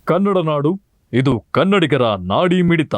ಕನ್ನಡ ನಾಡು, ಇದು ಕನ್ನಡಿಗರ ನಾಡಿ ಮಿಡಿತ.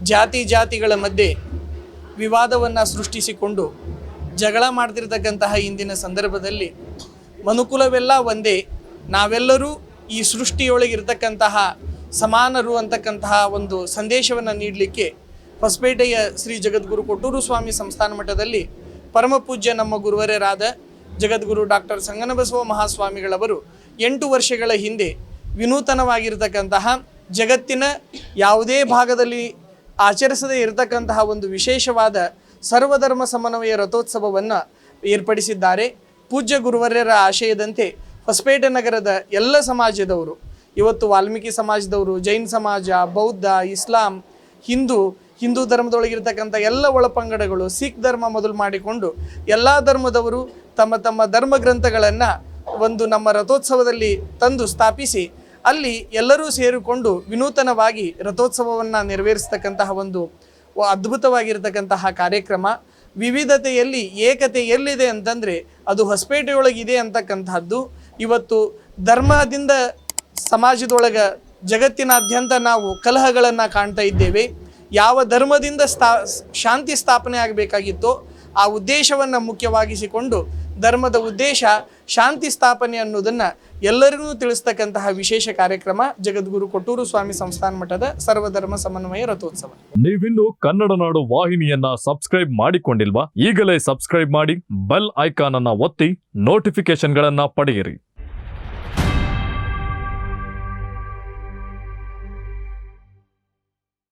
ಜಾತಿ ಜಾತಿಗಳ ಮಧ್ಯೆ ವಿವಾದವನ್ನು ಸೃಷ್ಟಿಸಿಕೊಂಡು ಜಗಳ ಮಾಡ್ತಿರ್ತಕ್ಕಂತಹ ಇಂದಿನ ಸಂದರ್ಭದಲ್ಲಿ ಮನುಕುಲವೆಲ್ಲ ಒಂದೇ, ನಾವೆಲ್ಲರೂ ಈ ಸೃಷ್ಟಿಯೊಳಗಿರ್ತಕ್ಕಂತಹ ಸಮಾನರು ಅಂತಕ್ಕಂತಹ ಒಂದು ಸಂದೇಶವನ್ನು ನೀಡಲಿಕ್ಕೆ ಹೊಸಪೇಟೆಯ ಶ್ರೀ ಜಗದ್ಗುರು ಕೊಟ್ಟೂರು ಸ್ವಾಮಿ ಸಂಸ್ಥಾನ ಮಠದಲ್ಲಿ ಪರಮ ಪೂಜ್ಯ ನಮ್ಮ ಗುರುವರರಾದ ಜಗದ್ಗುರು ಡಾಕ್ಟರ್ ಸಂಗನಬಸವ ಮಹಾಸ್ವಾಮಿಗಳವರು 8 ವರ್ಷಗಳ ಹಿಂದೆ ವಿನೂತನವಾಗಿರ್ತಕ್ಕಂತಹ ಜಗತ್ತಿನ ಯಾವುದೇ ಭಾಗದಲ್ಲಿ ಆಚರಿಸದೇ ಇರತಕ್ಕಂತಹ ಒಂದು ವಿಶೇಷವಾದ ಸರ್ವಧರ್ಮ ಸಮನ್ವಯ ರಥೋತ್ಸವವನ್ನು ಏರ್ಪಡಿಸಿದ್ದಾರೆ. ಪೂಜ್ಯ ಗುರುವರ್ಯರ ಆಶಯದಂತೆ ಹೊಸಪೇಟೆ ನಗರದ ಎಲ್ಲ ಸಮಾಜದವರು, ಇವತ್ತು ವಾಲ್ಮೀಕಿ ಸಮಾಜದವರು, ಜೈನ ಸಮಾಜ, ಬೌದ್ಧ, ಇಸ್ಲಾಂ, ಹಿಂದೂ ಧರ್ಮದೊಳಗಿರ್ತಕ್ಕಂಥ ಎಲ್ಲ ಒಳಪಂಗಡಗಳು, ಸಿಖ್ ಧರ್ಮ ಮೊದಲು ಮಾಡಿಕೊಂಡು ಎಲ್ಲ ಧರ್ಮದವರು ತಮ್ಮ ತಮ್ಮ ಧರ್ಮ ಗ್ರಂಥಗಳನ್ನು ಒಂದು ನಮ್ಮ ರಥೋತ್ಸವದಲ್ಲಿ ತಂದು ಸ್ಥಾಪಿಸಿ ಅಲ್ಲಿ ಎಲ್ಲರೂ ಸೇರಿಕೊಂಡು ವಿನೂತನವಾಗಿ ರಥೋತ್ಸವವನ್ನು ನೆರವೇರಿಸ್ತಕ್ಕಂತಹ ಒಂದು ಅದ್ಭುತವಾಗಿರ್ತಕ್ಕಂತಹ ಕಾರ್ಯಕ್ರಮ. ವಿವಿಧತೆಯಲ್ಲಿ ಏಕತೆ ಎಲ್ಲಿದೆ ಅಂತಂದರೆ ಅದು ಹೊಸಪೇಟೆಯೊಳಗಿದೆ ಅಂತಕ್ಕಂತಹದ್ದು. ಇವತ್ತು ಧರ್ಮದಿಂದ ಸಮಾಜದೊಳಗೆ ಜಗತ್ತಿನಾದ್ಯಂತ ನಾವು ಕಲಹಗಳನ್ನು ಕಾಣ್ತಾ ಇದ್ದೇವೆ. ಯಾವ ಧರ್ಮದಿಂದ ಶಾಂತಿ ಸ್ಥಾಪನೆ ಆಗಬೇಕಾಗಿತ್ತೋ ಆ ಉದ್ದೇಶವನ್ನು ಮುಖ್ಯವಾಗಿಸಿಕೊಂಡು ಧರ್ಮದ ಉದ್ದೇಶ ಶಾಂತಿ ಸ್ಥಾಪನೆ ಅನ್ನೋದನ್ನು ಎಲ್ಲರಿಗೂ ತಿಳಿಸ್ತಕ್ಕಂತಹ ವಿಶೇಷ ಕಾರ್ಯಕ್ರಮ ಜಗದ್ಗುರು ಕೊಟ್ಟೂರು ಸ್ವಾಮಿ ಸಂಸ್ಥಾನ ಮಠದ ಸರ್ವಧರ್ಮ ಸಮನ್ವಯ ರಥೋತ್ಸವ. ನೀವಿನ್ನು ಕನ್ನಡ ನಾಡು ವಾಹಿನಿಯನ್ನ ಸಬ್ಸ್ಕ್ರೈಬ್ ಮಾಡಿಕೊಂಡಿಲ್ವಾ? ಈಗಲೇ ಸಬ್ಸ್ಕ್ರೈಬ್ ಮಾಡಿ, ಬೆಲ್ ಐಕಾನ್ ಅನ್ನ ಒತ್ತಿ ನೋಟಿಫಿಕೇಶನ್ಗಳನ್ನ ಪಡೆಯಿರಿ.